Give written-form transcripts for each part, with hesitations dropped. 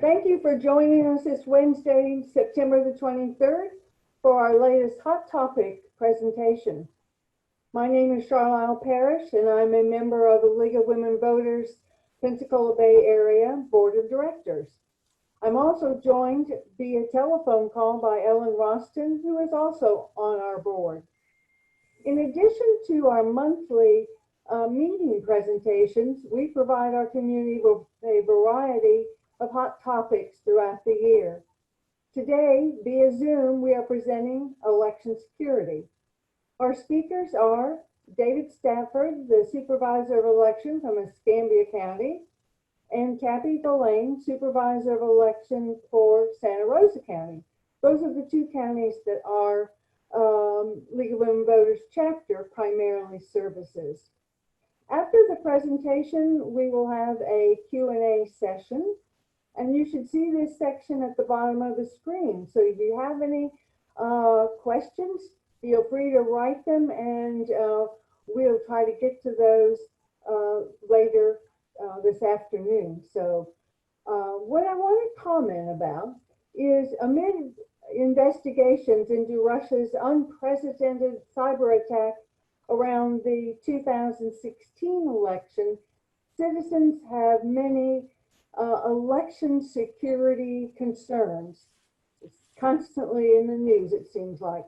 Thank you for joining us this Wednesday, September the 23rd, for our latest Hot Topic presentation. My name is Charlisle Parrish, and I'm a member of the League of Women Voters Pensacola Bay Area Board of Directors. I'm also joined via telephone call by Ellen Roston, who is also on our board. In addition to our monthly meeting presentations, we provide our community with a variety of hot topics throughout the year. Today, via Zoom, we are presenting election security. Our speakers are David Stafford, the Supervisor of Elections from Escambia County, and Tappie, Villane, Supervisor of Elections for Santa Rosa County. Those are the two counties that our League of Women Voters chapter primarily services. After the presentation, we will have a Q&A session, and you should see this section at the bottom of the screen. So if you have any questions, feel free to write them, and we'll try to get to those later this afternoon. So what I want to comment about is amid investigations into Russia's unprecedented cyber attack around the 2016 election, citizens have many election security concerns. It's constantly in the news, it seems like.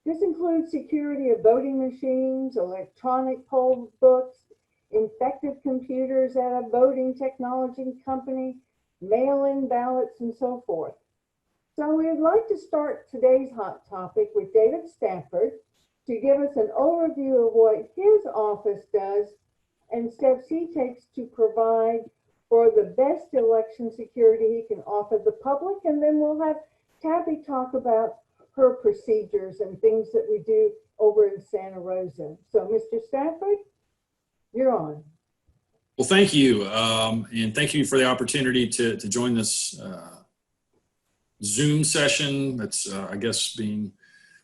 This includes security of voting machines, electronic poll books, infected computers at a voting technology company, mail-in ballots, and so forth. So we'd like to start today's hot topic with David Stafford to give us an overview of what his office does and steps he takes to provide for the best election security he can offer the public. And then we'll have Tappie talk about her procedures and things that we do over in Santa Rosa. So Mr. Stafford, you're on. Well, thank you. And thank you for the opportunity to join this Zoom session that's, I guess, being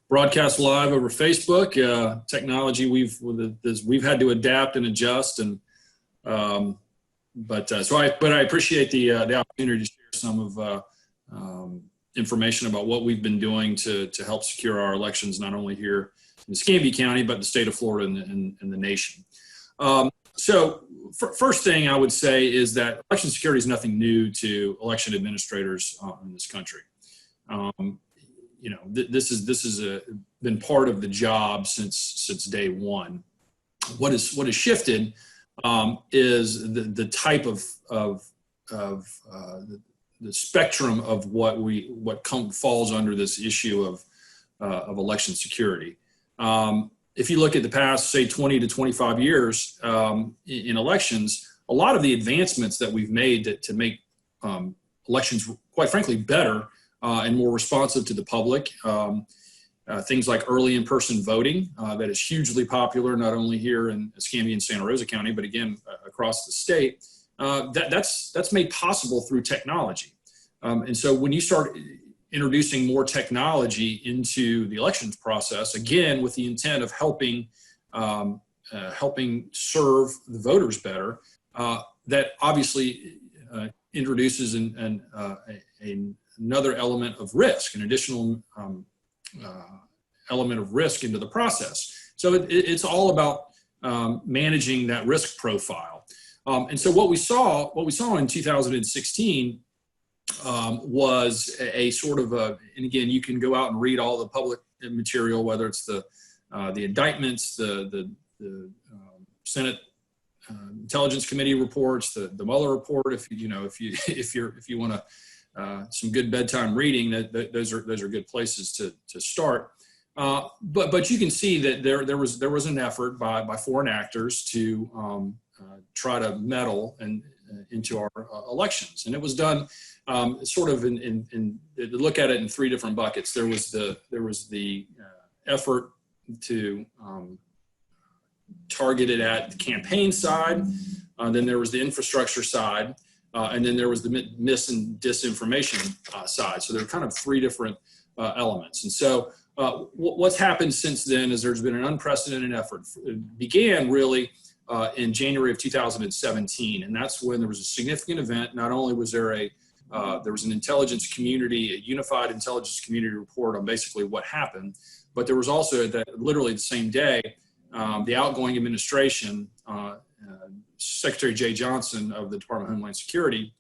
broadcast live over Facebook. Technology, we've had to adapt and adjust, and but I appreciate the opportunity to share some of information about what we've been doing to help secure our elections, not only here in Escambia County, but the state of Florida and the nation. So first thing I would say is that election security is nothing new to election administrators in this country. You know, this has been part of the job since day one. What has shifted is the type of the spectrum of what falls under this issue of election security. If you look at the past, say, 20 to 25 years in elections, a lot of the advancements that we've made to make elections, quite frankly, better and more responsive to the public. Things like early in-person voting, that is hugely popular, not only here in Escambia and Santa Rosa County, but again, across the state. That's made possible through technology. And so when you start introducing more technology into the elections process, again, with the intent of helping serve the voters better, that obviously introduces another element of risk, an additional element of risk into the process. So it's all about managing that risk profile. And so what we saw in 2016 was a sort of and again, you can go out and read all the public material, whether it's the indictments, the Senate Intelligence Committee reports, the Mueller report. If you want some good bedtime reading, those are good places to start. But you can see that there was an effort by foreign actors to try to meddle into our elections, and it was done sort of in look at it in three different buckets. There was the effort to target it at the campaign side, then there was the infrastructure side, and then there was the mis and disinformation side. So there are kind of three different elements. And so what's happened since then is there's been an unprecedented effort. It began really in January of 2017, and that's when there was a significant event. Not only was there a there was an intelligence community, a unified intelligence community report on basically what happened. But there was also that literally the same day, the outgoing administration, Secretary Jay Johnson of the Department of Homeland Security,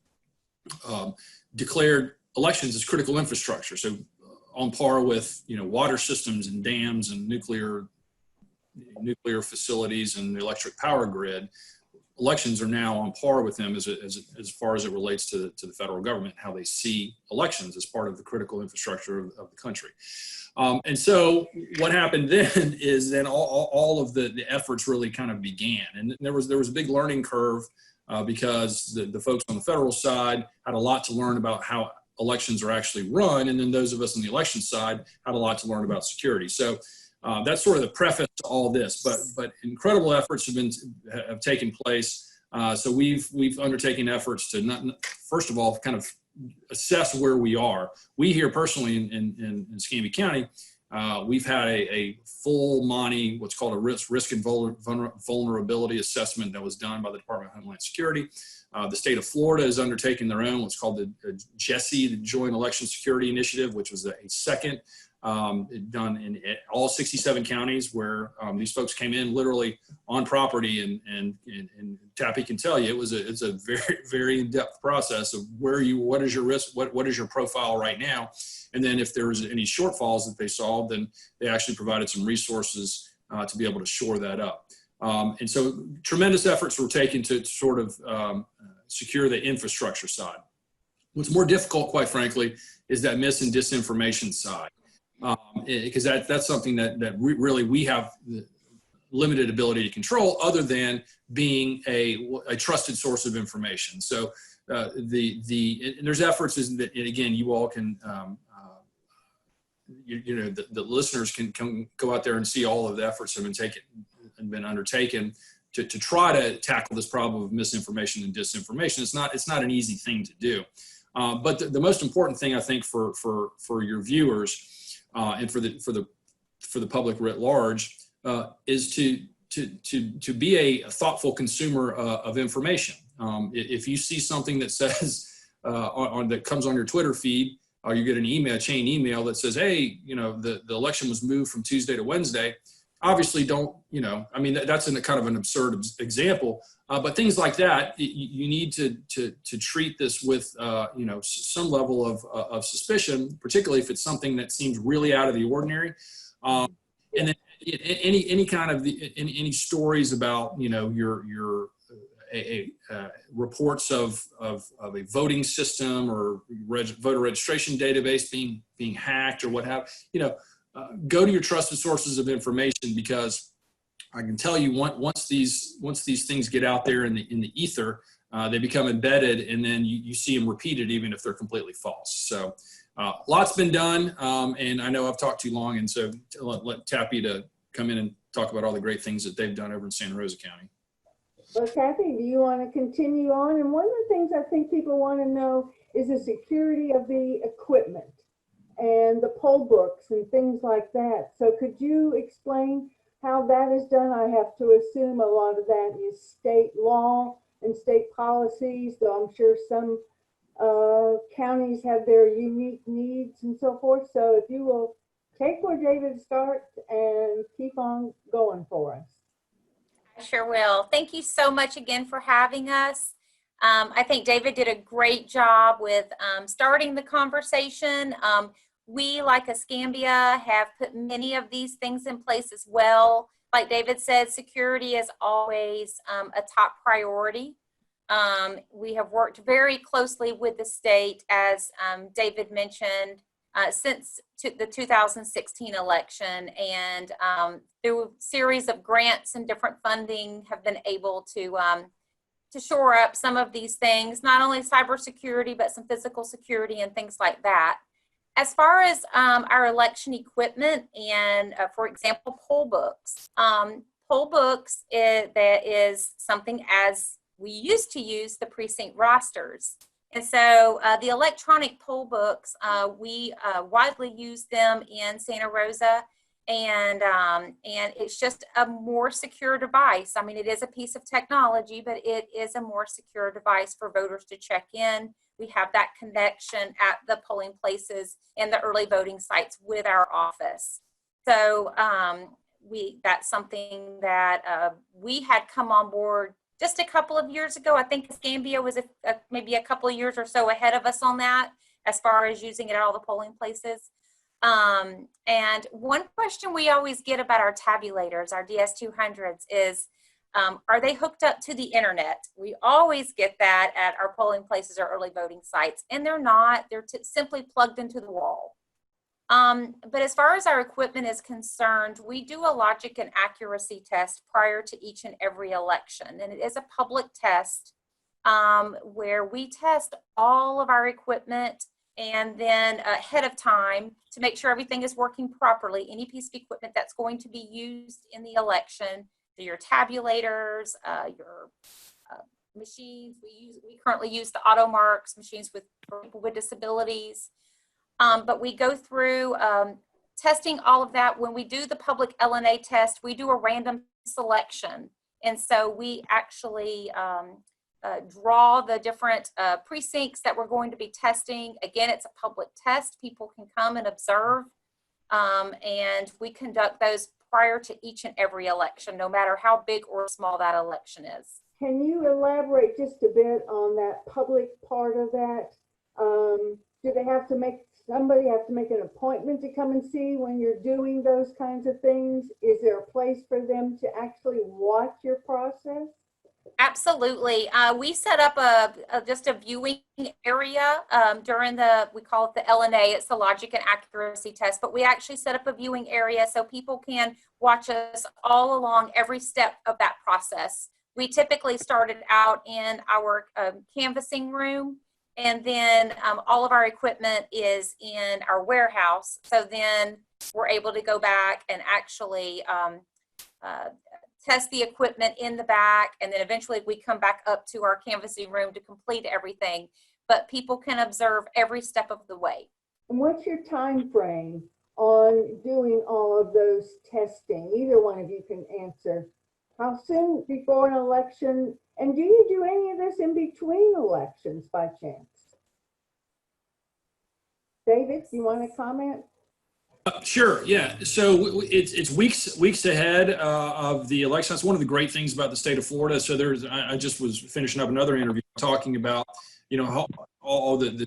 declared elections as critical infrastructure. So on par with, water systems and dams and nuclear facilities and the electric power grid, elections are now on par with them as far as it relates to the federal government, how they see elections as part of the critical infrastructure of the country. And so what happened then is then all of the efforts really kind of began. And there was a big learning curve because the folks on the federal side had a lot to learn about how elections are actually run. And then those of us on the election side had a lot to learn about security. So that's sort of the preface to all this, but incredible efforts have taken place. So we've undertaken efforts to first of all, kind of assess where we are. We here personally in Escambia County, we've had a full Monty, what's called a risk and vulnerability assessment that was done by the Department of Homeland Security. The state of Florida has undertaken their own, what's called the JESI, the Joint Election Security Initiative, which was a second done in all 67 counties where these folks came in literally on property, and Tappie can tell you it's a very, very in-depth process of what is your risk, what is your profile right now, and then if there was any shortfalls that they saw, then they actually provided some resources to be able to shore that up. And so tremendous efforts were taken to sort of secure the infrastructure side. What's more difficult, quite frankly, is that mis and disinformation side. Because that's something that really we have limited ability to control, other than being a trusted source of information. So and there's efforts, and again, you all can, the listeners can go out there and see all of the efforts that have been undertaken to try to tackle this problem of misinformation and disinformation. It's not an easy thing to do, but the most important thing I think for your viewers. And for the public writ large, is to be a thoughtful consumer of information. If you see something that says that comes on your Twitter feed, or you get a chain email that says, "Hey, the election was moved from Tuesday to Wednesday," obviously don't. I mean, that's in a kind of an absurd example. But things like that, you need to treat this with some level of suspicion, particularly if it's something that seems really out of the ordinary. And then any kind of any stories about your reports of a voting system or voter registration database being hacked or what have go to your trusted sources of information, because I can tell you once these things get out there in the ether, they become embedded, and then you see them repeated even if they're completely false. So lots been done, and I know I've talked too long, and so let Tappie to come in and talk about all the great things that they've done over in Santa Rosa County. Well, Tappie, do you want to continue on? And one of the things I think people want to know is the security of the equipment and the poll books and things like that. So could you explain how that is done? I have to assume a lot of that is state law and state policies, though I'm sure some counties have their unique needs and so forth. So if you will take where David starts and keep on going for us. I sure will. Thank you so much again for having us. I think David did a great job with starting the conversation. We, like Escambia, have put many of these things in place as well. Like David said, security is always a top priority. We have worked very closely with the state, as David mentioned, since the 2016 election, and through a series of grants and different funding have been able to shore up some of these things, not only cybersecurity, but some physical security and things like that. As far as our election equipment and, for example, poll books. That is something as we used to use the precinct rosters. And so the electronic poll books, we widely use them in Santa Rosa, and it's just a more secure device. I mean, it is a piece of technology, but it is a more secure device for voters to check in we have that connection at the polling places and the early voting sites with our office. So that's something that we had come on board just a couple of years ago. I think Escambia was maybe a couple of years or so ahead of us on that as far as using it at all the polling places. And one question we always get about our tabulators, our DS200s, is are they hooked up to the internet? We always get that at our polling places or early voting sites, and they're not. They're simply plugged into the wall. But as far as our equipment is concerned, we do a logic and accuracy test prior to each and every election. And it is a public test where we test all of our equipment, and then ahead of time to make sure everything is working properly. Any piece of equipment that's going to be used in the election, your tabulators, your machines. We currently use the auto marks machines for people with disabilities. But we go through testing all of that. When we do the public LNA test, we do a random selection. And so we actually draw the different precincts that we're going to be testing. Again, it's a public test. People can come and observe. And we conduct those prior to each and every election, no matter how big or small that election is. Can you elaborate just a bit on that public part of that? Do they have to somebody have to make an appointment to come and see when you're doing those kinds of things? Is there a place for them to actually watch your process? Absolutely. We set up just a viewing area during we call it the LNA. It's the logic and accuracy test, but we actually set up a viewing area so people can watch us all along every step of that process. We typically started out in our canvassing room, and then all of our equipment is in our warehouse. So then we're able to go back and actually test the equipment in the back, and then eventually we come back up to our canvassing room to complete everything. But people can observe every step of the way. And what's your time frame on doing all of those testing? Either one of you can answer. How soon before an election? And do you do any of this in between elections by chance? David, do you want to comment? Sure. Yeah. So it's weeks ahead of the election. That's one of the great things about the state of Florida. So I just was finishing up another interview talking about, how all the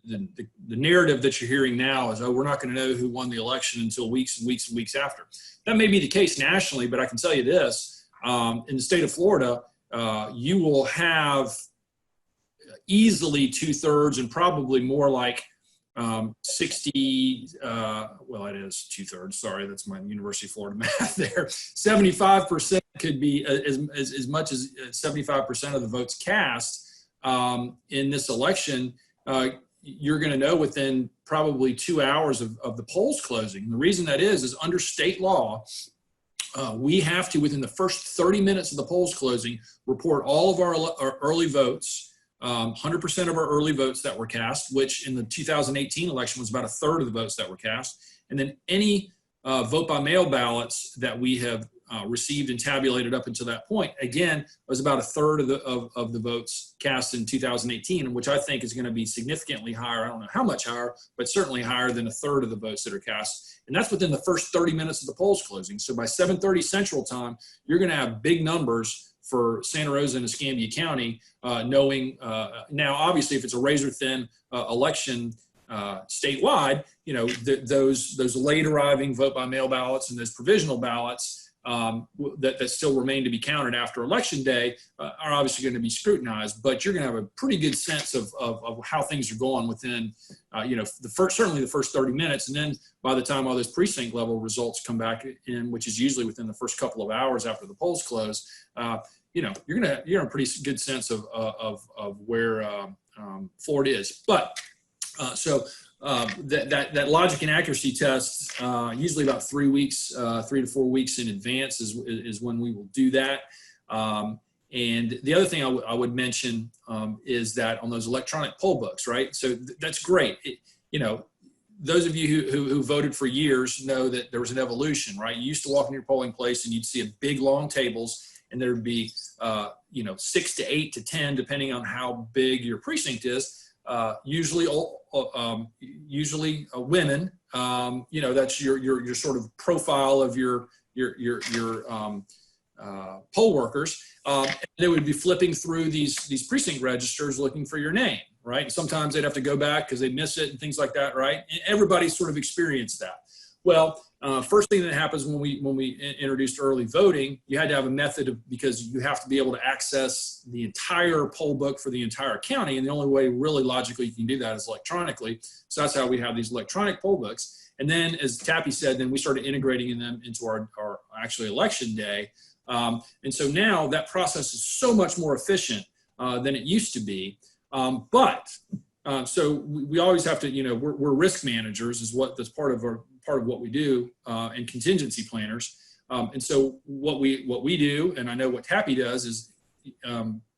narrative that you're hearing now is, oh, we're not going to know who won the election until weeks and weeks and weeks after. That may be the case nationally, but I can tell you this: in the state of Florida, you will have easily 2/3 and probably more like 60, well, it is 2/3. Sorry, that's my University of Florida math there. 75% could be as much as 75% of the votes cast in this election. You're going to know within probably 2 hours of the polls closing. And the reason that is under state law, we have to, within the first 30 minutes of the polls closing, report all of our early votes. 100% of our early votes that were cast, which in the 2018 election was about 1/3 of the votes that were cast. And then any vote by mail ballots that we have received and tabulated up until that point, again, was about 1/3 of the votes cast in 2018, which I think is going to be significantly higher. I don't know how much higher, but certainly higher than 1/3 of the votes that are cast. And that's within the first 30 minutes of the polls closing. So by 7:30 Central Time, you're going to have big numbers for Santa Rosa and Escambia County, knowing now, obviously, if it's a razor-thin election statewide, those late arriving vote-by-mail ballots and those provisional ballots that still remain to be counted after Election Day are obviously going to be scrutinized. But you're going to have a pretty good sense of how things are going within, certainly the first 30 minutes. And then by the time all those precinct level results come back in, which is usually within the first couple of hours after the polls close, you're going to have a pretty good sense of where Florida is. But that logic and accuracy test, usually about 3 to 4 weeks in advance is when we will do that. And the other thing I would mention is that on those electronic poll books, right? So that's great. Those of you who voted for years know that there was an evolution, right? You used to walk in your polling place and you'd see a big long tables, and there'd be 6 to 8 to 10, depending on how big your precinct is, usually women. That's your sort of profile of your poll workers. They would be flipping through these precinct registers looking for your name, right? And sometimes they'd have to go back because they miss it and things like that, right? And everybody sort of experienced that. Well, first thing that happens when we introduced early voting, you had to have a method because you have to be able to access the entire poll book for the entire county, and the only way really logically you can do that is electronically. So that's how we have these electronic poll books. And then, as Tappie said, then we started integrating them into our actually election day. And so now that process is so much more efficient than it used to be. So we always have to, we're risk managers that's part of what we do, and contingency planners. And so what we do, and I know what Tappie does, is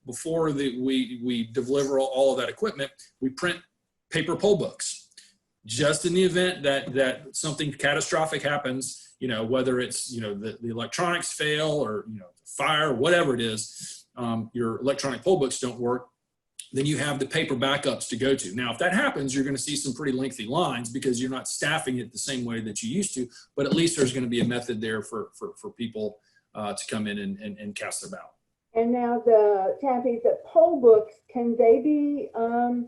before we deliver all of that equipment, we print paper poll books. Just in the event that something catastrophic happens, whether it's, the electronics fail or, fire, whatever it is, your electronic poll books don't work, then you have the paper backups to go to. Now, if that happens, you're going to see some pretty lengthy lines because you're not staffing it the same way that you used to, but at least there's going to be a method there for people to come in and cast their ballot. And now Tappie, the poll books, can they be, I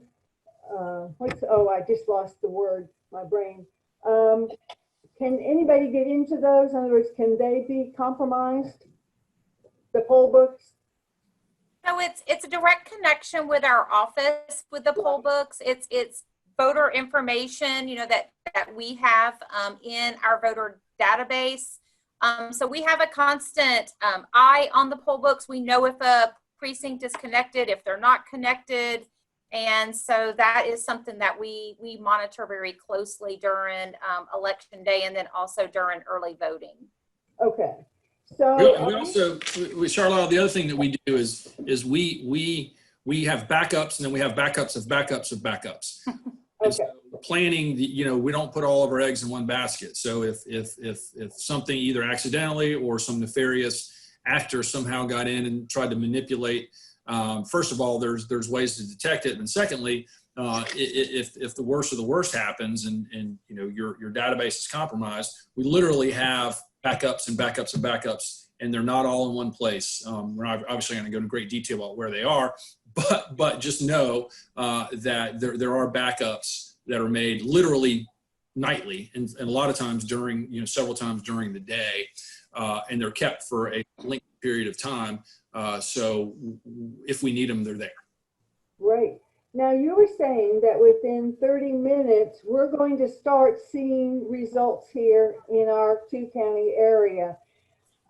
just lost the word, my brain. Can anybody get into those? In other words, can they be compromised, the poll books? So it's a direct connection with our office with the poll books. It's voter information, that we have in our voter database. So we have a constant eye on the poll books. We know if a precinct is connected, if they're not connected. And so that is something that we monitor very closely during election day and then also during early voting. Okay. So we also, with Charlotte, the other thing that we do is we have backups, and then we have backups of backups of backups. Okay. So planning, we don't put all of our eggs in one basket. So if something either accidentally or some nefarious actor somehow got in and tried to manipulate, first of all, there's ways to detect it, and secondly, if the worst of the worst happens and your database is compromised, we literally have backups and backups and backups, and they're not all in one place. We're obviously going to go into great detail about where they are, but just know that there are backups that are made literally nightly, and a lot of times during, several times during the day, and they're kept for a lengthy period of time. So if we need them, they're there. Right. Now, you were saying that within 30 minutes, we're going to start seeing results here in our two-county area.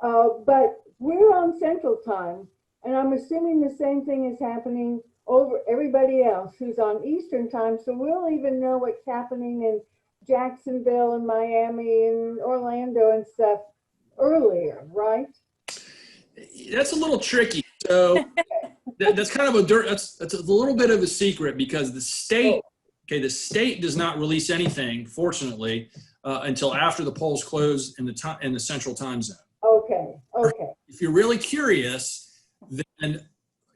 But we're on Central Time, and I'm assuming the same thing is happening over everybody else who's on Eastern Time. So we'll even know what's happening in Jacksonville and Miami and Orlando and stuff earlier, right? That's a little tricky. So that's kind of that's a little bit of a secret because the state does not release anything, fortunately, until after the polls close in the Central Time Zone. Okay. If you're really curious, then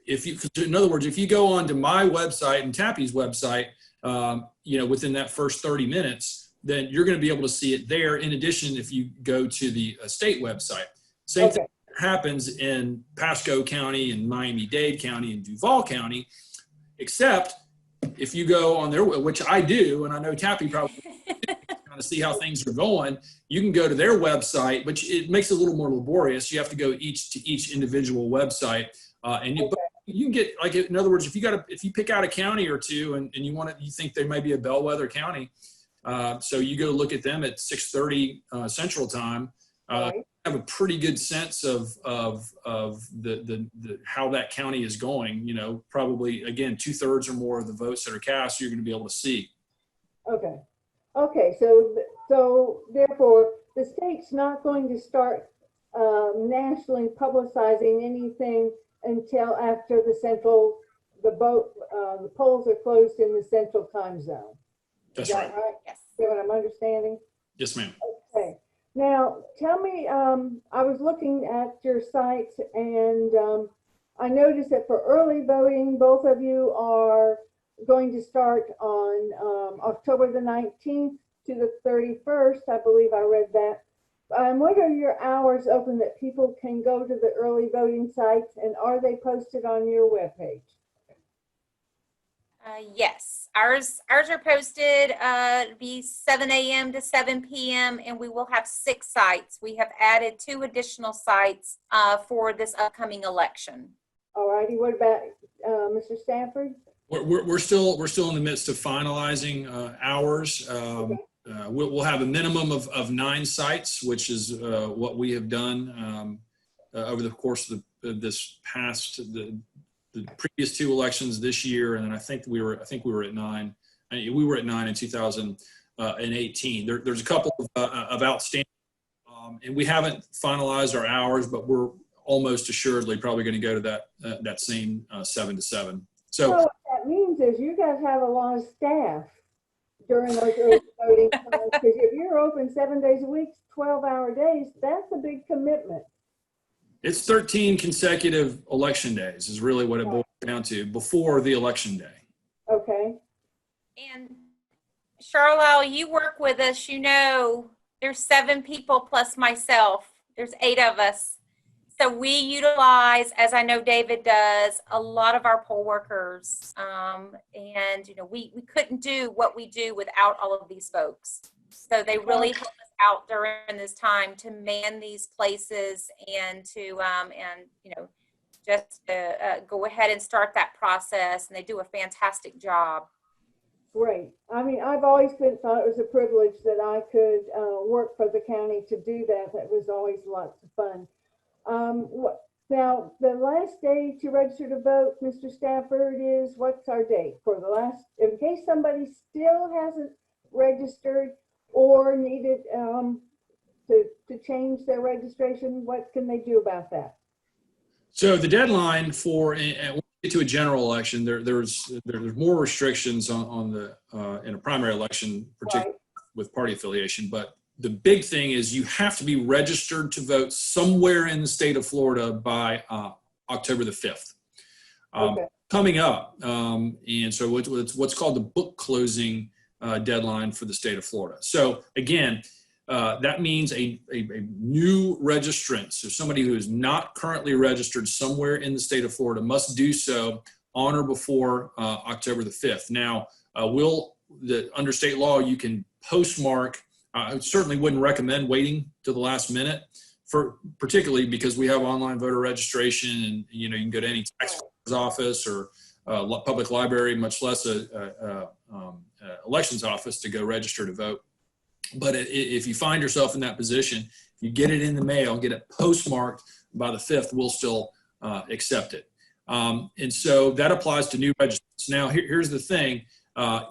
in other words, if you go onto my website and Tappie's website, within that first 30 minutes, then you're going to be able to see it there. In addition, if you go to the state website, same thing happens in Pasco County and Miami-Dade County and Duval County, except if you go on there, which I do, and I know Tappie probably kind of see how things are going, you can go to their website, which it makes it a little more laborious. You have to go to each individual website, and you can get, like, in other words, if you pick out a county or two and you think they might be a bellwether county, so you go look at them at 6:30 Central Time. Have a pretty good sense of the how that county is going. Probably again 2/3 or more of the votes that are cast, you're going to be able to see. Okay. So therefore, the state's not going to start nationally publicizing anything until after the polls are closed in the Central Time Zone. That's right. Yes. Is that what I'm understanding? Yes, ma'am. Okay. Now, tell me, I was looking at your site and I noticed that for early voting, both of you are going to start on October the 19th to the 31st. I believe I read that. What are your hours open that people can go to the early voting sites, and are they posted on your webpage? Yes, ours are posted. It'll be 7 a.m. to 7 p.m. and we will have 6 sites. We have added 2 additional sites for this upcoming election. All righty. What about Mr. Stafford? We're still in the midst of finalizing hours. Okay. We'll have a minimum of 9 sites, which is what we have done over the course of this past the previous 2 elections this year, and then I think we were at 9. We were at 9 in 2018. There's a couple of outstanding, and we haven't finalized our hours, but we're almost assuredly probably going to go to that same 7 to 7. So what that means is you guys have a lot of staff during those early voting times, because if you're open 7 days a week, 12-hour days, that's a big commitment. it's 13 consecutive election days is really what it boils down to before the election day. Okay. And Charlotte, you work with us, you know, there's 7 people plus myself. There's 8 of us. So we utilize, as I know David does, a lot of our poll workers. And, you know, we couldn't do what we do without all of these folks. So they really help us out during this time to man these places and to, you know, just go ahead and start that process. And they do a fantastic job. Great. I mean, I've always thought it was a privilege that I could work for the county to do that. That was always lots of fun. Now, the last day to register to vote, Mr. Stafford, is what's our date for the last, in case somebody still hasn't registered or needed to change their registration, what can they do about that? So the deadline for when we get to a general election, there's more restrictions on the in a primary election, particularly with party affiliation. But the big thing is you have to be registered to vote somewhere in the state of Florida by October the 5th. Coming up, and so what's called the book closing deadline for the state of Florida. So again, that means a new registrant, so somebody who is not currently registered somewhere in the state of Florida must do so on or before October the 5th. Now, under state law, you can postmark. I certainly wouldn't recommend waiting to the last minute, particularly because we have online voter registration, and you can go to any tax office or public library, much less a elections office to go register to vote. But if you find yourself in that position, if you get it in the mail, get it postmarked by the 5th, we'll still accept it. And so that applies to new registrants. Now, here's the thing.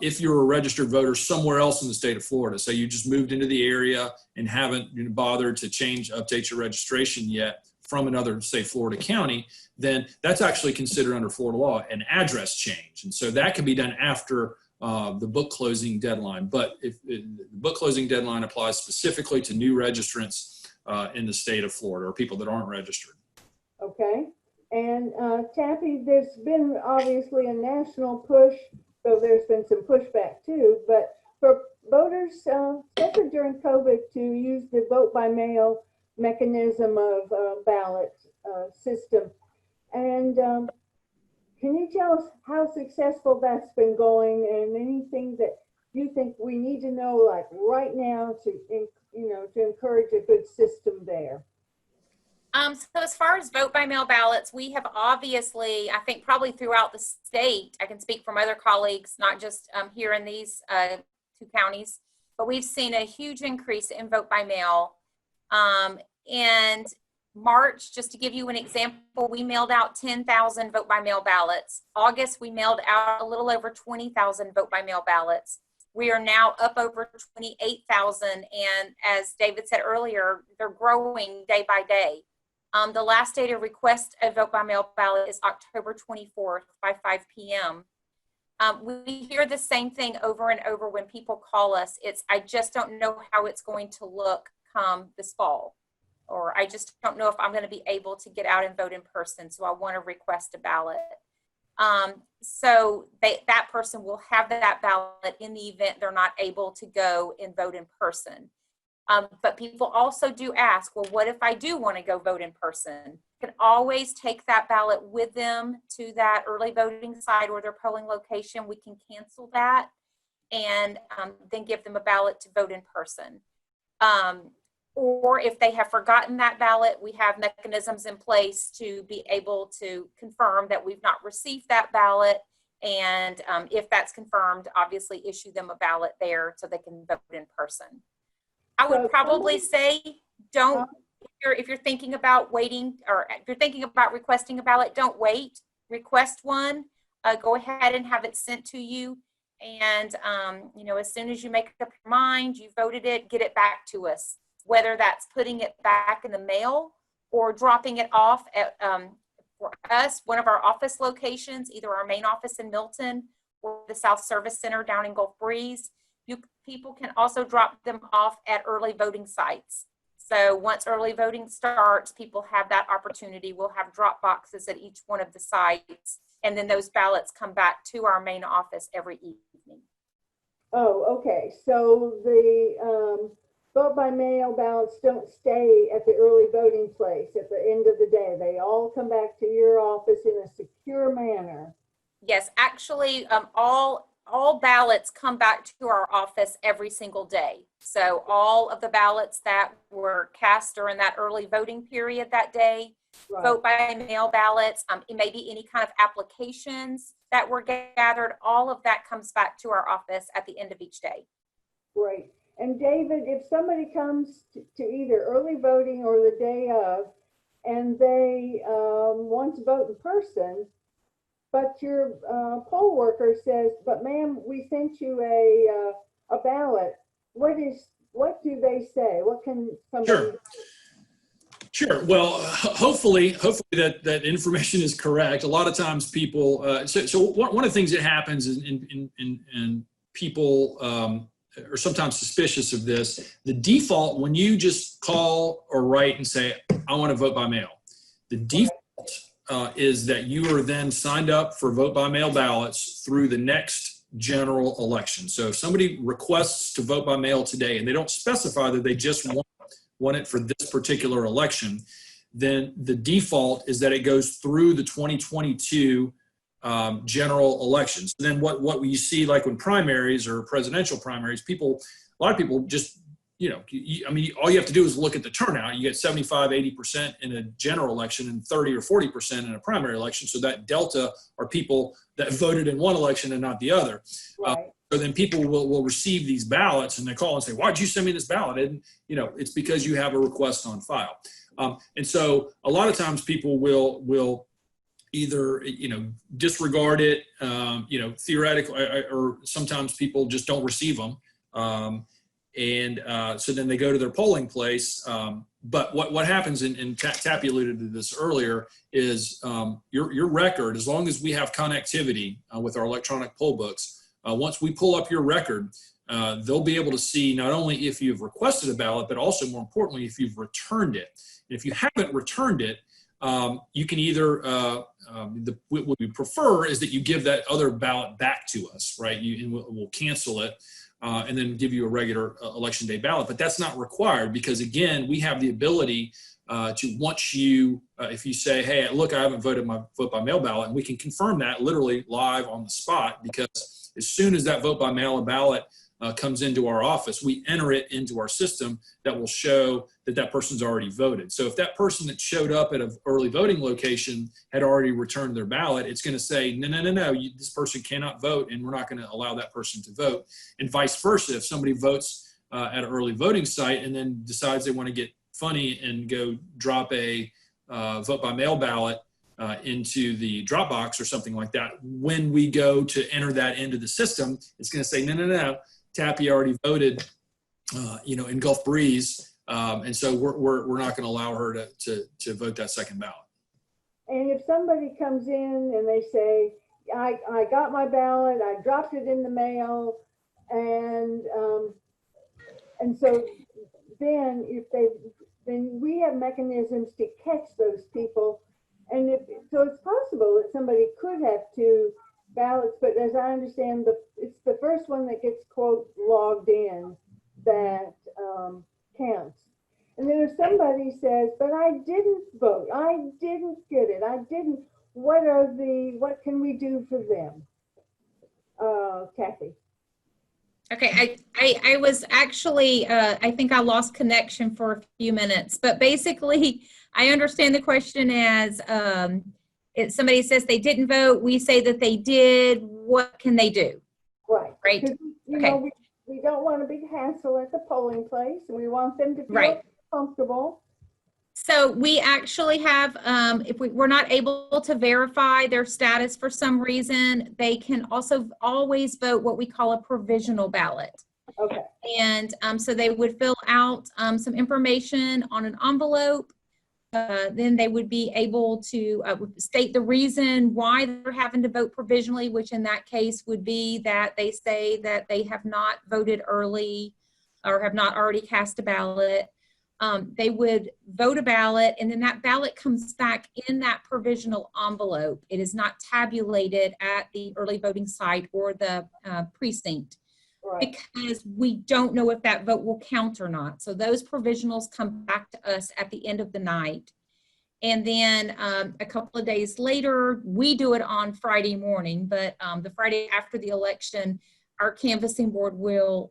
If you're a registered voter somewhere else in the state of Florida, say you just moved into the area and haven't bothered to update your registration yet from another, say, Florida county, then that's actually considered under Florida law an address change. And so that can be done after the book closing deadline. But if the book closing deadline applies specifically to new registrants in the state of Florida, or people that aren't registered. Okay. And Tappie, there's been obviously a national push, so there's been some pushback too, but for voters, especially during COVID, to use the vote by mail mechanism of ballot system. And can you tell us how successful that's been going, and anything that you think we need to know, like right now, to encourage a good system there? So as far as vote by mail ballots, we have obviously, I think probably throughout the state, I can speak from other colleagues, not just here in these 2 counties, but we've seen a huge increase in vote by mail. And March, just to give you an example, we mailed out 10,000 vote by mail ballots. August, we mailed out a little over 20,000 vote by mail ballots. We are now up over 28,000. And as David said earlier, they're growing day by day. The last day to request a vote by mail ballot is October 24th by 5 p.m. We hear the same thing over and over when people call us. I just don't know how it's going to look come this fall, or I just don't know if I'm going to be able to get out and vote in person, so I want to request a ballot. So that person will have that ballot in the event they're not able to go and vote in person. But people also do ask, well, what if I do want to go vote in person? You can always take that ballot with them to that early voting site or their polling location. We can cancel that and then give them a ballot to vote in person. Or if they have forgotten that ballot, we have mechanisms in place to be able to confirm that we've not received that ballot. And if that's confirmed, obviously issue them a ballot there so they can vote in person. I would probably say don't, if you're thinking about waiting, or if you're thinking about requesting a ballot, don't wait. Request one, go ahead and have it sent to you. And, you know, as soon as you make up your mind, you voted it, get it back to us. Whether that's putting it back in the mail or dropping it off at, for us, one of our office locations, either our main office in Milton or the South Service Center down in Gulf Breeze. People can also drop them off at early voting sites. So once early voting starts, people have that opportunity. We'll have drop boxes at each one of the sites, and then those ballots come back to our main office every evening. Oh, okay. So the vote by mail ballots don't stay at the early voting place at the end of the day. They all come back to your office in a secure manner. Yes, actually, all ballots come back to our office every single day. So all of the ballots that were cast during that early voting period that day, right. Vote by mail ballots, it may be any kind of applications that were gathered, all of that comes back to our office at the end of each day. Great. And David, if somebody comes to either early voting or the day of, and they want to vote in person, but your poll worker says, but ma'am, we sent you a ballot. What do they say? What can somebody? Sure. Well, hopefully that information is correct. A lot of times people, so one of the things that happens is in people are sometimes suspicious of this. The default, when you just call or write and say, I want to vote by mail, the default is that you are then signed up for vote by mail ballots through the next general election. So if somebody requests to vote by mail today and they don't specify that they just want it for this particular election, then the default is that it goes through the 2022 general elections. And then what we see, like when primaries or presidential primaries, a lot of people just, you know, I mean, all you have to do is look at the turnout. You get 75, 80% in a general election and 30 or 40% in a primary election. So that delta are people that voted in one election and not the other. Right. So then people will receive these ballots and they call and say, why'd you send me this ballot? And, you know, it's because you have a request on file. And so a lot of times people will either, you know, disregard it, you know, theoretically, or sometimes people just don't receive them. So then they go to their polling place. But what happens, and Tappie alluded to this earlier, is your record, as long as we have connectivity with our electronic poll books, once we pull up your record, they'll be able to see not only if you've requested a ballot, but also more importantly, if you've returned it. And if you haven't returned it, you can either, what we prefer is that you give that other ballot back to us, right? And we'll cancel it. And then give you a regular election day ballot. But that's not required because, again, we have the ability to, once you, if you say, hey, look, I haven't voted my vote by mail ballot, and we can confirm that literally live on the spot, because as soon as that vote by mail ballot comes into our office, we enter it into our system that will show that that person's already voted. So if that person that showed up at an early voting location had already returned their ballot, it's going to say, no, this person cannot vote, and we're not going to allow that person to vote. And vice versa, if somebody votes at an early voting site and then decides they want to get funny and go drop a vote by mail ballot into the drop box or something like that, when we go to enter that into the system, it's going to say, no. Tappie already voted, you know, in Gulf Breeze, and so we're not going to allow her to vote that second ballot. And if somebody comes in and they say, I got my ballot, I dropped it in the mail, and so then then we have mechanisms to catch those people And so it's possible that somebody could have two ballots, but as I understand, it's the first one that gets, quote, logged in that counts. And then if somebody says, but I didn't vote, I didn't get it, I didn't, what can we do for them? Kathy. Okay, I was actually, I think I lost connection for a few minutes, but basically I understand the question as if somebody says they didn't vote, we say that they did, what can they do? Right. Right. You know, we don't want a big hassle at the polling place. We want them to feel comfortable. So we actually have, if we're not able to verify their status for some reason, they can also always vote what we call a provisional ballot. Okay. And so they would fill out some information on an envelope. Then they would be able to state the reason why they're having to vote provisionally, which in that case would be that they say that they have not voted early or have not already cast a ballot. They would vote a ballot, and then that ballot comes back in that provisional envelope. It is not tabulated at the early voting site or the precinct. Right. Because we don't know if that vote will count or not. So those provisionals come back to us at the end of the night. And then a couple of days later, we do it on Friday morning, but the Friday after the election, our canvassing board will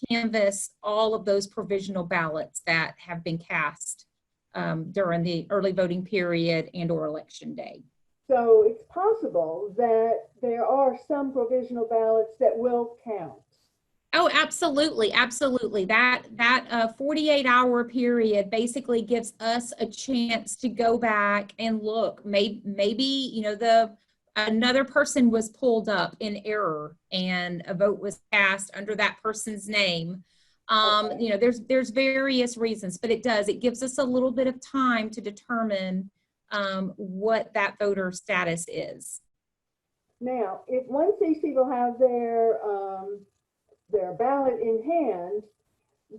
canvass all of those provisional ballots that have been cast during the early voting period and or election day. So it's possible that there are some provisional ballots that will count. Oh, absolutely. Absolutely. That 48-hour period basically gives us a chance to go back and look. Maybe you know, another person was pulled up in error and a vote was cast under that person's name. Okay. You know, there's various reasons, but it gives us a little bit of time to determine what that voter status is. Now, if once these people have their ballot in hand,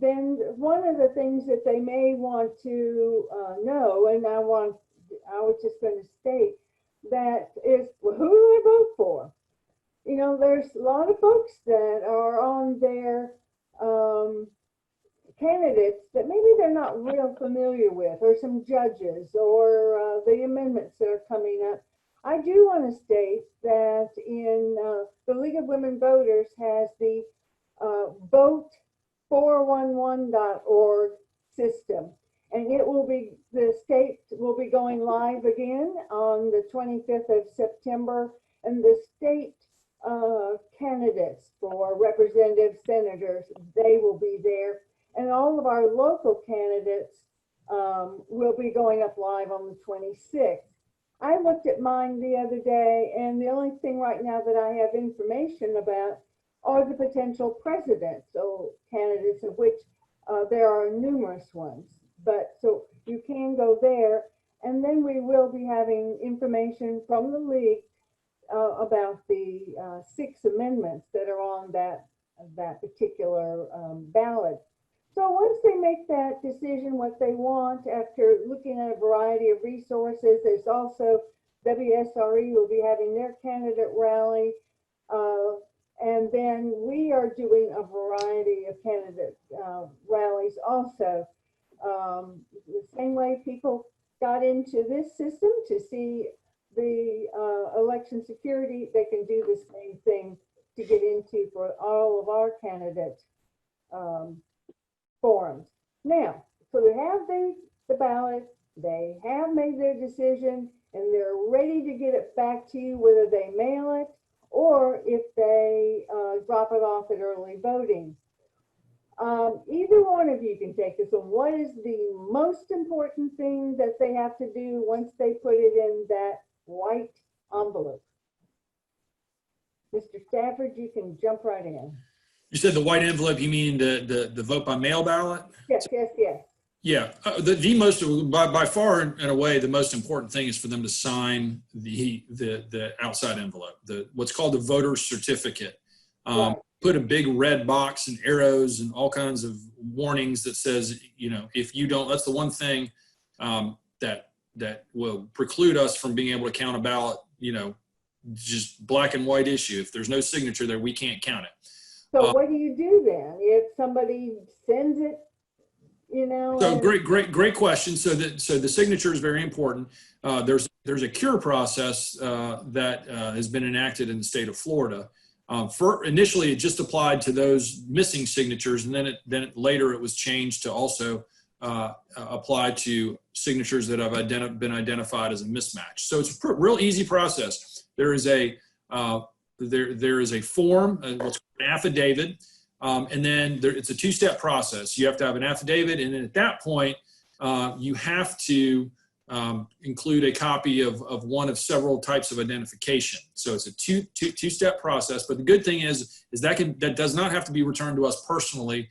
then one of the things that they may want to know, and I was just going to state that is, well, who do I vote for? You know, there's a lot of folks that are on their candidates that maybe they're not real familiar with, or some judges, or the amendments that are coming up. I do want to state that in the League of Women Voters has the vote411.org system, and the state will be going live again on the 25th of September, and the state candidates for representatives, senators, they will be there, and all of our local candidates will be going up live on the 26th. I looked at mine the other day, and the only thing right now that I have information about are the potential presidential candidates, of which there are numerous ones. But so you can go there, and then we will be having information from the league about the 6 amendments that are on that particular ballot. So once they make that decision, what they want, after looking at a variety of resources, there's also WSRE will be having their candidate rally. And then we are doing a variety of candidate rallies also. The same way people got into this system to see the election security, they can do the same thing to get into for all of our candidate forums. Now, so they have the ballot, they have made their decision, and they're ready to get it back to you, whether they mail it or if they drop it off at early voting. Either one of you can take this one. What is the most important thing that they have to do once they put it in that white envelope? Mr. Stafford, you can jump right in. You said the white envelope, you mean the vote by mail ballot? Yes, yes, yes. Yeah, the most, by far and away, the most important thing is for them to sign the outside envelope, what's called the voter certificate. Right. Put a big red box and arrows and all kinds of warnings that says, you know, if you don't, that's the one thing that that will preclude us from being able to count a ballot, just black and white issue. If there's no signature there, we can't count it. So what do you do then if somebody sends it, So great question. So the signature is very important. There's a cure process that has been enacted in the state of Florida. Initially, it just applied to those missing signatures, and then later it was changed to also apply to signatures that have been identified as a mismatch. So it's a real easy process. There is a form, what's called an affidavit, and then it's a two-step process. You have to have an affidavit, and then at that point, you have to include a copy of one of several types of identification. So it's a two-step process. But the good thing is that does not have to be returned to us personally,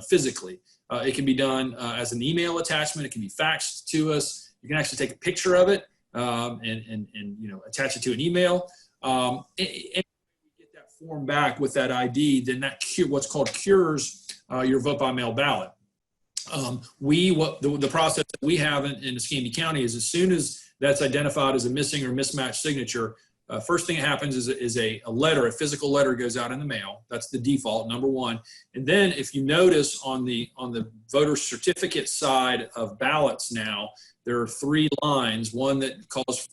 physically. It can be done as an email attachment. It can be faxed to us. You can actually take a picture of it and attach it to an email. And get that form back with that ID, then that what's called cures your vote by mail ballot. The process that we have in Escambia County is as soon as that's identified as a missing or mismatched signature, first thing that happens is a letter, a physical letter goes out in the mail. That's the default, number one. And then if you notice on the voter certificate side of ballots now, there are 3 lines. One that calls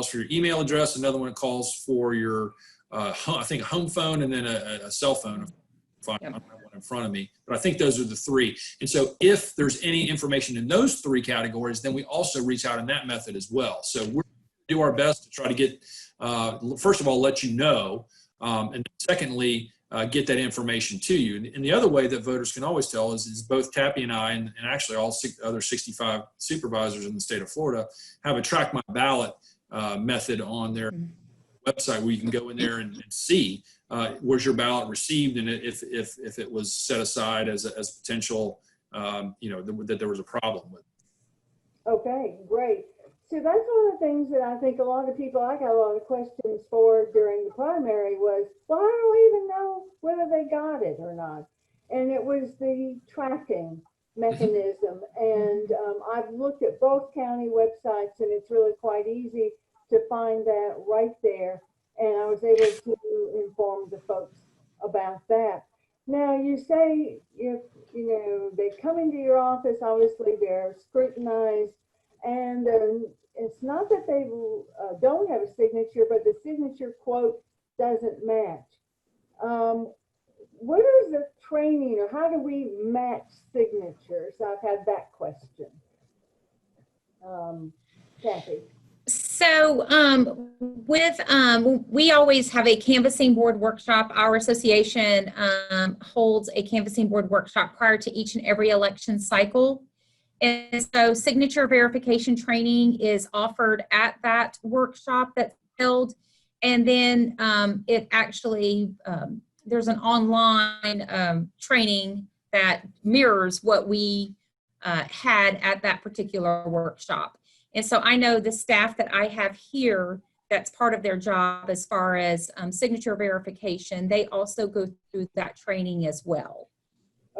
for your email address, another one that calls for your I think a home phone, and then a cell phone. I don't have one in front of me, but I think those are the 3. And so if there's any information in those 3 categories, then we also reach out in that method as well. So we're do our best to try to get, first of all, let you know, and secondly, get that information to you. And the other way that voters can always tell is both Tappie and I, and actually all other 65 supervisors in the state of Florida, have a track my ballot method on their website where you can go in there and see was your ballot received, and if it was set aside as potential, that there was a problem with. Okay, great. So that's one of the things that I think a lot of people, I got a lot of questions for during the primary was, well, I don't even know whether they got it or not. And it was the tracking mechanism. And I've looked at both county websites, and it's really quite easy to find that right there. And I was able to inform the folks about that. Now, you say if, they come into your office, obviously they're scrutinized, and it's not that they don't have a signature, but the signature quote doesn't match. What is the training, or how do we match signatures? I've had that question. Tappie. So we always have a canvassing board workshop. Our association holds a canvassing board workshop prior to each and every election cycle. And so signature verification training is offered at that workshop that's held. And then it actually, there's an online training that mirrors what we had at that particular workshop. And so I know the staff that I have here, that's part of their job as far as signature verification, they also go through that training as well.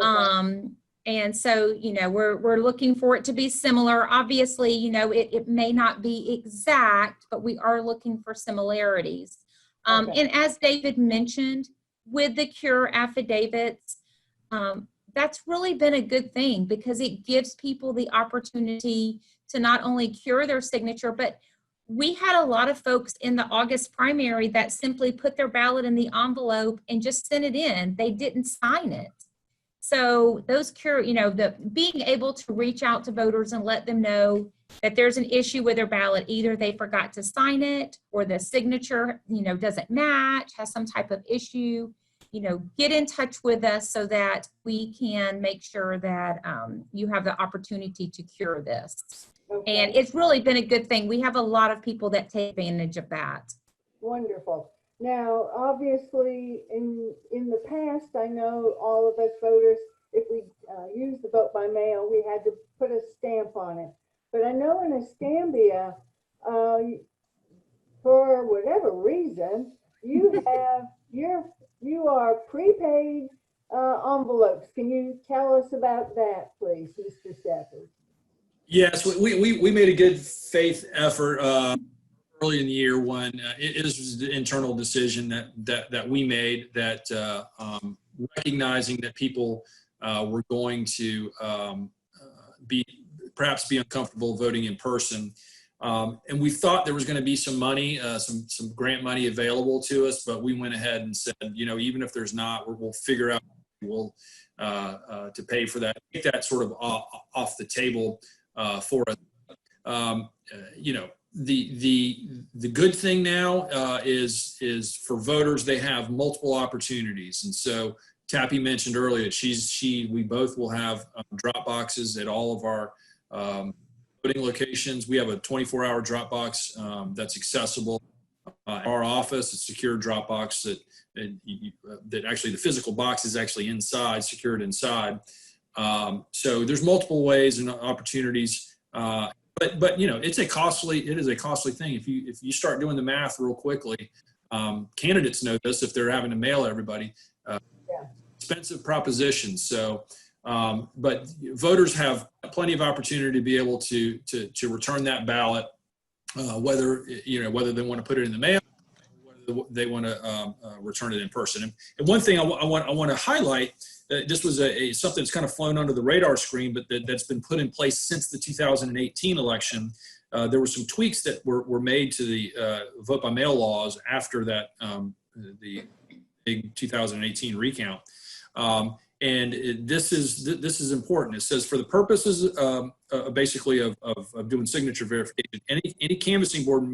Okay. And so, we're looking for it to be similar. Obviously, it may not be exact, but we are looking for similarities. Okay. And as David mentioned, with the cure affidavits, that's really been a good thing because it gives people the opportunity to not only cure their signature, but we had a lot of folks in the August primary that simply put their ballot in the envelope and just sent it in. They didn't sign it. So those being able to reach out to voters and let them know that there's an issue with their ballot, either they forgot to sign it or the signature, doesn't match, has some type of issue, get in touch with us so that we can make sure that you have the opportunity to cure this. Okay. And it's really been a good thing. We have a lot of people that take advantage of that. Wonderful. Now, obviously, in the past, I know all of us voters, if we used the vote by mail, we had to put a stamp on it. But I know in Escambia, for whatever reason, you have you are prepaid envelopes. Can you tell us about that, please, Mr. Stafford? Yes, we made a good faith effort early in the year when it was the internal decision that we made that recognizing that people were going to perhaps be uncomfortable voting in person. And we thought there was going to be some money, some grant money available to us, but we went ahead and said, even if there's not, we'll figure out to pay for that, take that sort of off the table for us. The good thing now is for voters, they have multiple opportunities. And so Tappie mentioned earlier, we both will have drop boxes at all of our voting locations. We have a 24-hour drop box that's accessible at our office. It's a secure drop box that actually the physical box is actually inside, secured inside. So there's multiple ways and opportunities. But it is a costly thing. If you start doing the math real quickly, candidates know this if they're having to mail everybody. Expensive proposition. So, but voters have plenty of opportunity to be able to return that ballot, whether they want to put it in the mail, or whether they want to return it in person. And one thing I want to highlight. This was something that's kind of flown under the radar screen, but that's been put in place since the 2018 election. There were some tweaks that were made to the vote by mail laws after that, the big 2018 recount. And this is important. It says, for the purposes basically of doing signature verification, any canvassing board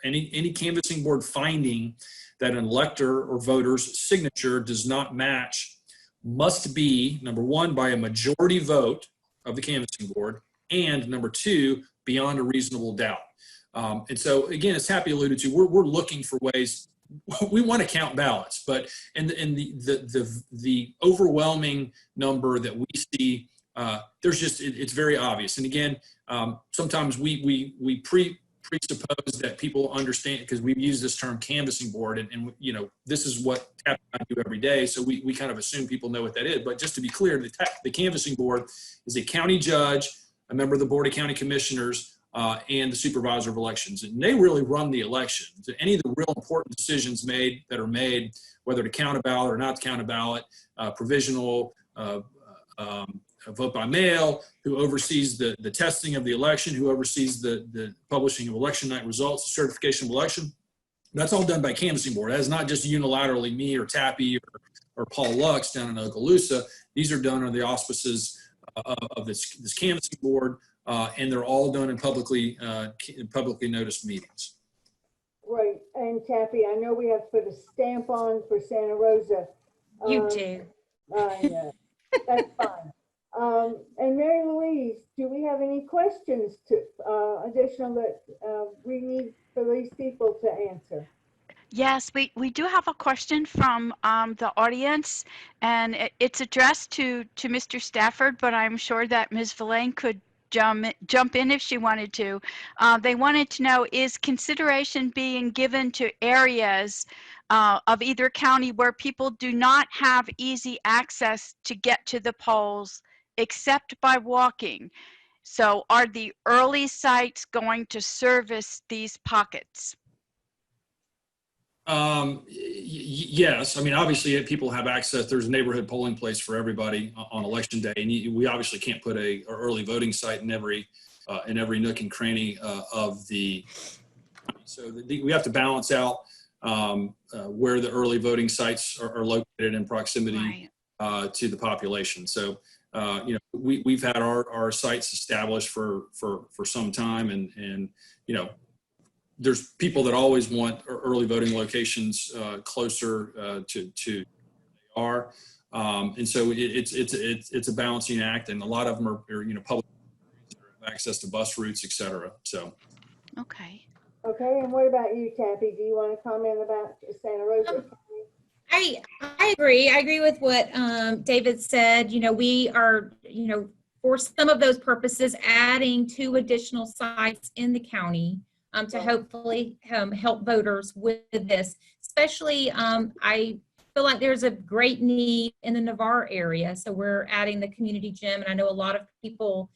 any canvassing board finding that an elector or voter's signature does not match must be, number one, by a majority vote of the canvassing board, and number two, beyond a reasonable doubt. And so, again, as Tappie alluded to, we're looking for ways. We want to count ballots, but in the overwhelming number that we see, it's very obvious. And again, sometimes we presuppose that people understand, because we've used this term canvassing board, and this is what Tappie and I do every day, so we kind of assume people know what that is. But just to be clear, the canvassing board is a county judge, a member of the Board of County Commissioners, and the Supervisor of Elections, and they really run the election. So any of the real important decisions that are made, whether to count a ballot or not to count a ballot, provisional, vote by mail, who oversees the testing of the election, who oversees the publishing of election night results, the certification of election. That's all done by canvassing board. That's not just unilaterally me or Tappie or Paul Lux down in Okaloosa. These are done under the auspices of this canvassing board, and they're all done in publicly noticed meetings. Right, and Tappie, I know we have to put a stamp on for Santa Rosa. You do. I know. That's fine. And Mary Louise, do we have any questions additional that we need for these people to answer? Yes, we do have a question from the audience, and it's addressed to Mr. Stafford, but I'm sure that Ms. Villane could jump in if she wanted to. They wanted to know, is consideration being given to areas of either county where people do not have easy access to get to the polls except by walking? So are the early sites going to service these pockets? Yes. I mean, obviously people have access. There's a neighborhood polling place for everybody on election day. And we obviously can't put an early voting site in every nook and cranny of the, so we have to balance out where the early voting sites are located in proximity to the population. So, we've had our sites established for some time, and there's people that always want early voting locations closer to they are, and so it's a balancing act, and a lot of them are public access to bus routes, etc. So. Okay. Okay, and what about you, Tappie? Do you want to comment about Santa Rosa County? I agree. I agree with what David said. We are, for some of those purposes, adding 2 additional sites in the county to hopefully help voters with this. Especially, I feel like there's a great need in the Navarre area, so we're adding the community gym, and I know a lot of people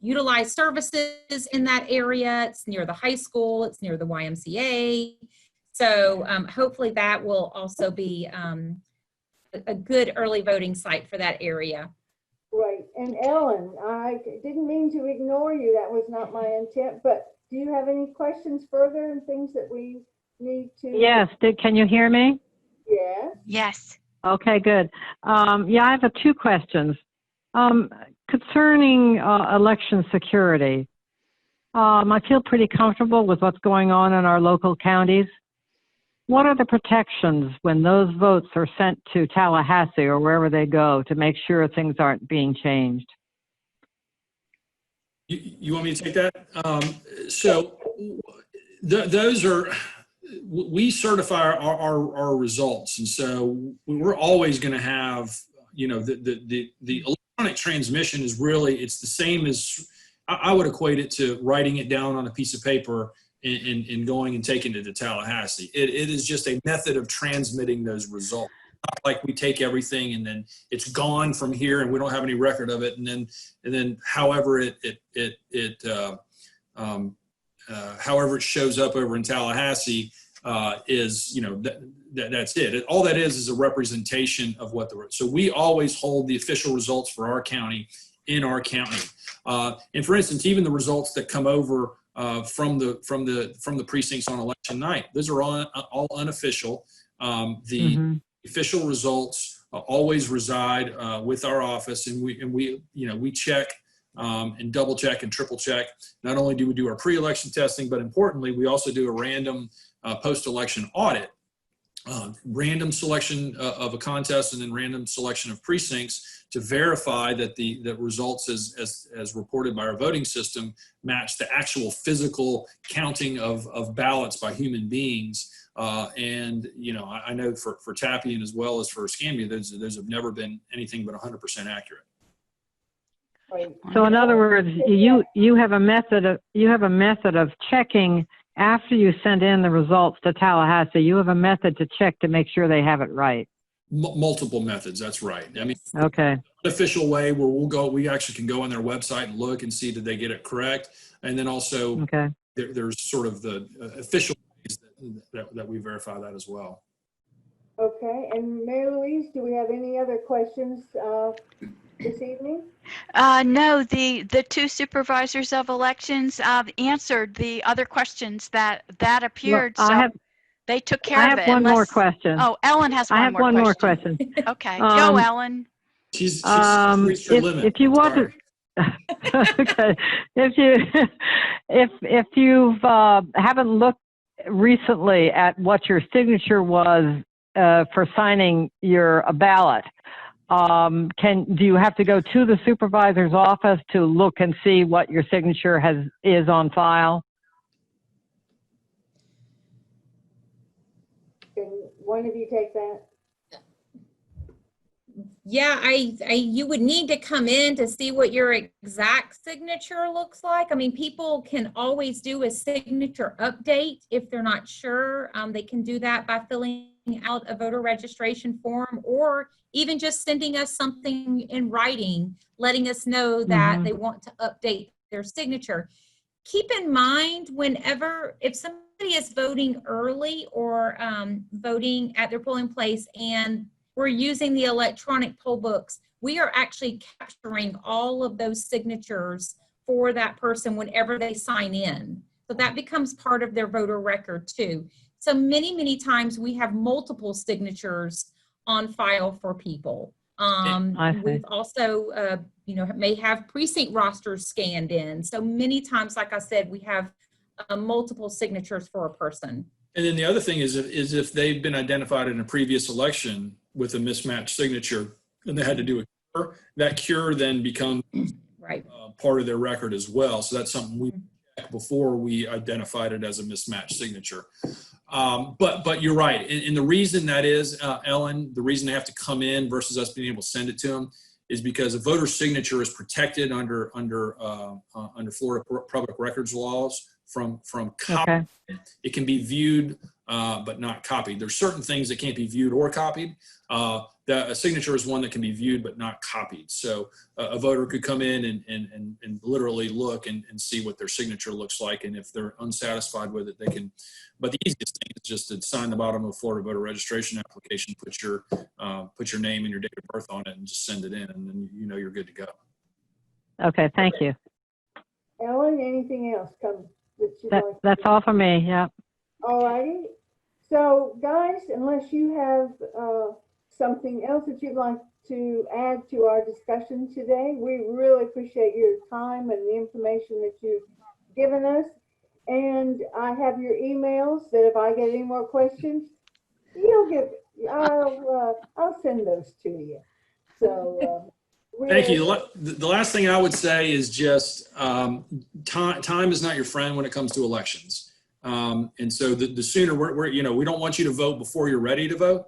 utilize services in that area. It's near the high school. It's near the YMCA. So hopefully that will also be a good early voting site for that area. Right. And Ellen, I didn't mean to ignore you. That was not my intent, but do you have any questions further and things that we need to? Yes. Can you hear me? Yes. Yes. Okay, good. Yeah, I have two questions. Concerning election security, I feel pretty comfortable with what's going on in our local counties. What are the protections when those votes are sent to Tallahassee or wherever they go to make sure things aren't being changed? You want me to take that? Those are, we certify our results. And so we're always going to have, the electronic transmission is really, it's the same as, I would equate it to writing it down on a piece of paper and going and taking it to Tallahassee. It is just a method of transmitting those results. Not like we take everything and then it's gone from here and we don't have any record of it. And then however however it shows up over in Tallahassee is, that's it. All that is a representation of what so we always hold the official results for our county in our county. And for instance, even the results that come over from the precincts on election night, those are all unofficial. The official results always reside with our office, and we check and double check and triple check. Not only do we do our pre-election testing, but importantly, we also do a random post-election audit, random selection of a contest, and then random selection of precincts to verify that the results as reported by our voting system match the actual physical counting of ballots by human beings. And I know for Tappie and as well as for Escambia, those have never been anything but 100% accurate. Right. So in other words, you have a method of checking after you send in the results to Tallahassee. You have a method to check to make sure they have it right. Multiple methods. That's right. I mean, okay. Official way where we actually can go on their website and look and see did they get it correct. And then also there's sort of the official ways that we verify that as well. Okay. And Mary Louise, do we have any other questions this evening? No, the two supervisors of elections answered the other questions that appeared. Well, so they took care of it. I have one more question. Oh, Ellen has one more question. I have one more question. Okay, go, Ellen. She's reached her limit. If you want to, okay, if you haven't looked recently at what your signature was for signing your ballot, do you have to go to the supervisor's office to look and see what your signature is on file? Can one of you take that? Yeah, you would need to come in to see what your exact signature looks like. I mean, people can always do a signature update if they're not sure. They can do that by filling out a voter registration form, or even just sending us something in writing, letting us know that they want to update their signature. Keep in mind, if somebody is voting early or voting at their polling place and we're using the electronic poll books, we are actually capturing all of those signatures for that person whenever they sign in. So that becomes part of their voter record too. So many, many times we have multiple signatures on file for people. We've also, may have precinct rosters scanned in. So many times, like I said, we have multiple signatures for a person. And then the other thing is if they've been identified in a previous election with a mismatched signature and they had to do a cure, that cure then becomes part of their record as well. So that's something we checked before we identified it as a mismatched signature. But you're right. And the reason that is, Ellen, the reason they have to come in versus us being able to send it to them is because a voter's signature is protected under Florida public records laws from copy. It can be viewed but not copied. There's certain things that can't be viewed or copied. A signature is one that can be viewed but not copied. So a voter could come in and literally look and see what their signature looks like. And if they're unsatisfied with it, they can. But the easiest thing is just to sign the bottom of a Florida voter registration application, put your name and your date of birth on it, and just send it in, and then you know you're good to go. Okay, thank you. Ellen, anything else that you'd like to That's all for me, yeah. All righty. So, guys, unless you have something else that you'd like to add to our discussion today, we really appreciate your time and the information that you've given us. And I have your emails that if I get any more questions, I'll send those to you. So, thank you. The last thing I would say is just time is not your friend when it comes to elections. And so the sooner we don't want you to vote before you're ready to vote.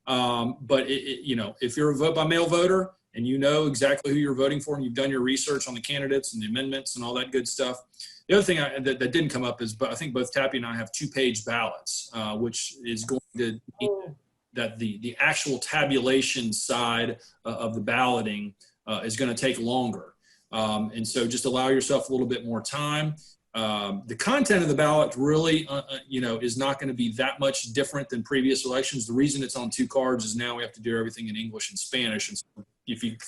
But if you're a vote by mail voter and you know exactly who you're voting for and you've done your research on the candidates and the amendments and all that good stuff. The other thing that didn't come up is, but I think both Tappie and I have 2-page ballots, which is going to mean that the actual tabulation side of the balloting is going to take longer. And so just allow yourself a little bit more time. The content of the ballot really, is not going to be that much different than previous elections. The reason it's on 2 cards is now we have to do everything in English and Spanish. And so if you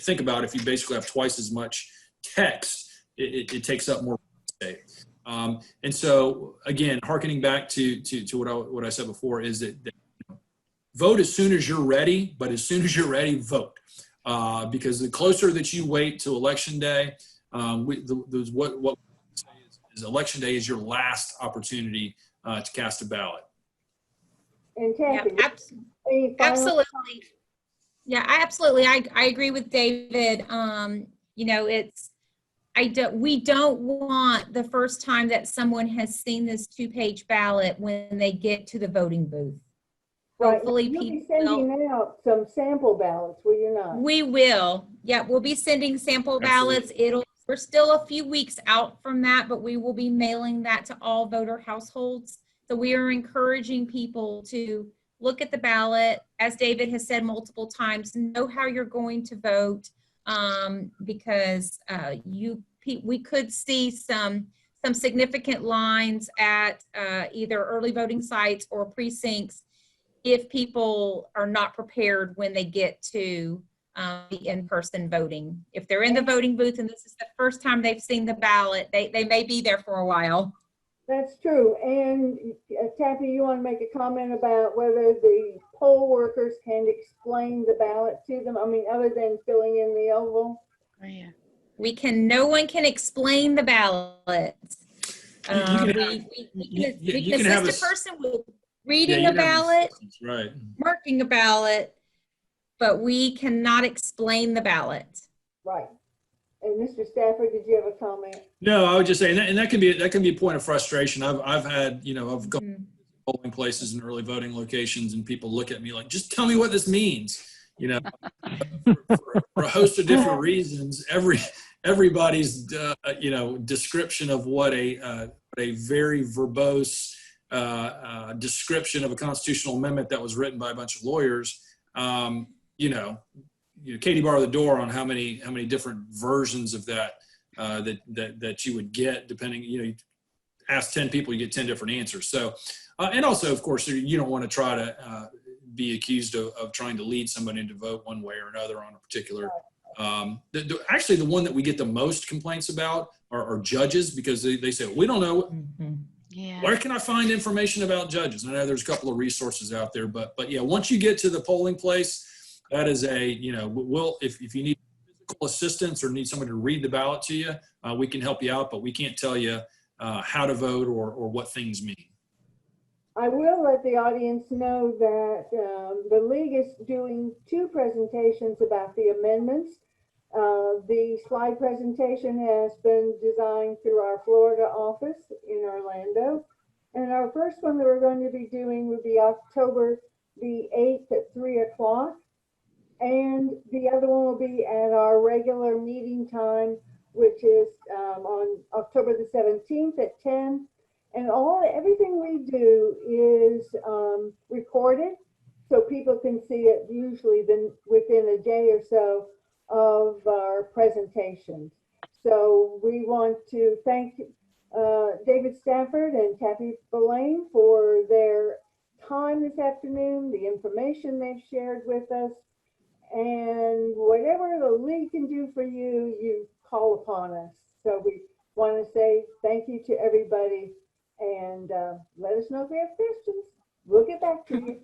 think about it, if you basically have twice as much text, it takes up more space. And so again, hearkening back to what I said before is that vote as soon as you're ready, but as soon as you're ready, vote. Because the closer that you wait to election day, what is election day is your last opportunity to cast a ballot. And Tappie, absolutely. Yeah, absolutely. I agree with David. We don't want the first time that someone has seen this 2-page ballot when they get to the voting booth. right. Hopefully You'll be sending out some sample ballots, will you not? We will. Yeah, we'll be sending sample ballots. We're still a few weeks out from that, but we will be mailing that to all voter households. So we are encouraging people to look at the ballot, as David has said multiple times, know how you're going to vote, because we could see some significant lines at either early voting sites or precincts if people are not prepared when they get to the in-person voting. If they're in the voting booth and this is the first time they've seen the ballot, they may be there for a while. That's true. And Tappie, you want to make a comment about whether the poll workers can explain the ballot to them? I mean, other than filling in the oval? Oh, yeah. No one can explain the ballot. We can assist a person with reading a ballot, right, marking a ballot, but we cannot explain the ballot. Right. And Mr. Stafford, did you have a comment? No, I would just say, and that can be a point of frustration. I've had, I've gone to polling places and early voting locations, and people look at me like, just tell me what this means. For a host of different reasons, everybody's description of what a very verbose description of a constitutional amendment that was written by a bunch of lawyers. Katie barred the door on how many different versions of that that you would get, depending. You ask 10 people, you get 10 different answers. So, and also, of course, you don't want to try to be accused of trying to lead somebody to vote one way or another on a particular. Actually, the one that we get the most complaints about are judges, because they say, we don't know. Yeah. Where can I find information about judges? And I know there's a couple of resources out there, but yeah, once you get to the polling place, that is if you need physical assistance or need somebody to read the ballot to you, we can help you out, but we can't tell you how to vote or what things mean. I will let the audience know that the league is doing 2 presentations about the amendments. The slide presentation has been designed through our Florida office in Orlando. And our first one that we're going to be doing will be October the 8th at 3 o'clock. And the other one will be at our regular meeting time, which is on October the 17th at 10. And everything we do is recorded, so people can see it usually within a day or so of our presentations. So we want to thank David Stafford and Tappie Villane for their time this afternoon, the information they've shared with us, and whatever the league can do for you, you call upon us. So we want to say thank you to everybody, and let us know if you have questions. We'll get back to you.